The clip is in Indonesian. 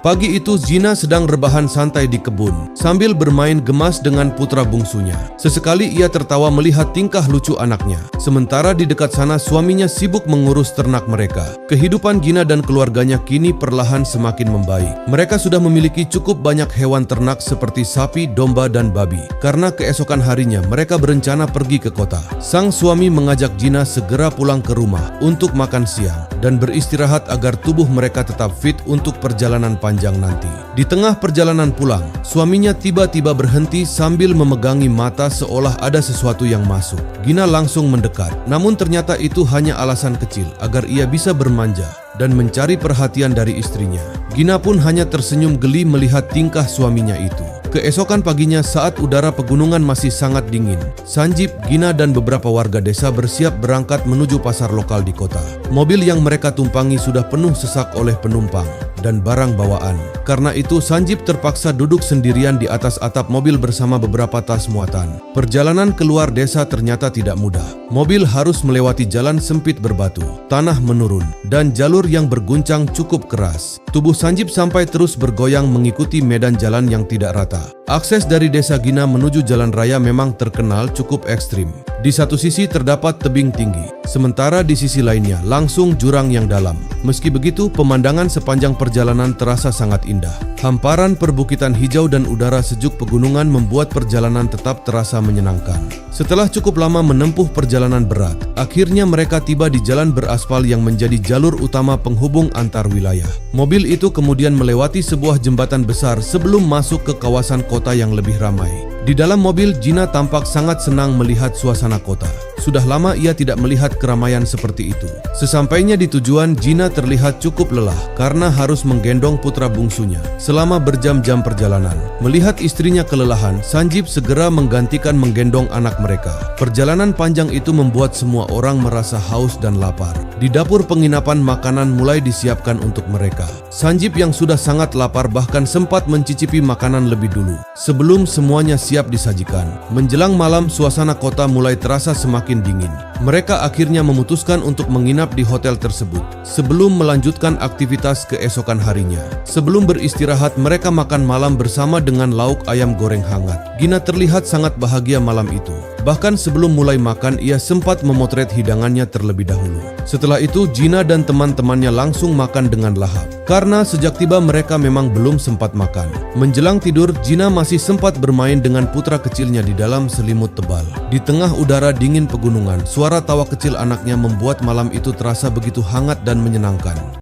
Pagi itu Gina sedang rebahan santai di kebun sambil bermain gemas dengan putra bungsunya. Sesekali ia tertawa melihat tingkah lucu anaknya. Sementara di dekat sana suaminya sibuk mengurus ternak mereka. Kehidupan Gina dan keluarganya kini perlahan semakin membaik. Mereka sudah memiliki cukup banyak hewan ternak seperti sapi, domba, dan babi. Karena keesokan harinya mereka berencana pergi ke kota. Sang suami mengajak Gina segera pulang ke rumah untuk makan siang dan beristirahat agar tubuh mereka tetap fit untuk perjalanan panjang nanti. Di tengah perjalanan pulang, suaminya tiba-tiba berhenti sambil memegangi mata seolah ada sesuatu yang masuk. Gina langsung mendekat, namun ternyata itu hanya alasan kecil agar ia bisa bermanja dan mencari perhatian dari istrinya. Gina pun hanya tersenyum geli melihat tingkah suaminya itu. Keesokan paginya saat udara pegunungan masih sangat dingin, Sanjib, Gina dan beberapa warga desa bersiap berangkat menuju pasar lokal di kota. Mobil yang mereka tumpangi sudah penuh sesak oleh penumpang dan barang bawaan. Karena itu Sanjib terpaksa duduk sendirian di atas atap mobil bersama beberapa tas muatan. Perjalanan keluar desa ternyata tidak mudah. Mobil harus melewati jalan sempit berbatu, tanah menurun, dan jalur yang berguncang cukup keras. Tubuh Sanjib sampai terus bergoyang mengikuti medan jalan yang tidak rata. Akses dari desa Gina menuju jalan raya memang terkenal cukup ekstrim. Di satu sisi terdapat tebing tinggi, sementara di sisi lainnya langsung jurang yang dalam. Meski begitu, pemandangan sepanjang perjalanan terasa sangat indah. Hamparan perbukitan hijau dan udara sejuk pegunungan membuat perjalanan tetap terasa menyenangkan. Setelah cukup lama menempuh perjalanan berat, akhirnya mereka tiba di jalan beraspal yang menjadi jalur utama penghubung antar wilayah. Mobil itu kemudian melewati sebuah jembatan besar sebelum masuk ke kawasan kota yang lebih ramai. Di dalam mobil, Gina tampak sangat senang melihat suasana kota. Sudah lama ia tidak melihat keramaian seperti itu. Sesampainya di tujuan, Gina terlihat cukup lelah karena harus menggendong putra bungsunya selama berjam-jam perjalanan. Melihat istrinya kelelahan, Sanjib segera menggantikan menggendong anak mereka. Perjalanan panjang itu membuat semua orang merasa haus dan lapar. Di dapur penginapan, makanan mulai disiapkan untuk mereka. Sanjib yang sudah sangat lapar bahkan sempat mencicipi makanan lebih dulu sebelum semuanya siap disajikan. Menjelang malam, suasana kota mulai terasa semakin dingin. Mereka akhirnya memutuskan untuk menginap di hotel tersebut sebelum melanjutkan aktivitas keesokan harinya. Sebelum beristirahat, mereka makan malam bersama dengan lauk ayam goreng hangat. Gina terlihat sangat bahagia malam itu. Bahkan sebelum mulai makan, ia sempat memotret hidangannya terlebih dahulu. Setelah itu, Gina dan teman-temannya langsung makan dengan lahap. Karena sejak tiba mereka memang belum sempat makan. Menjelang tidur, Gina masih sempat bermain dengan putra kecilnya di dalam selimut tebal. Di tengah udara dingin pegunungan, suara tawa kecil anaknya membuat malam itu terasa begitu hangat dan menyenangkan.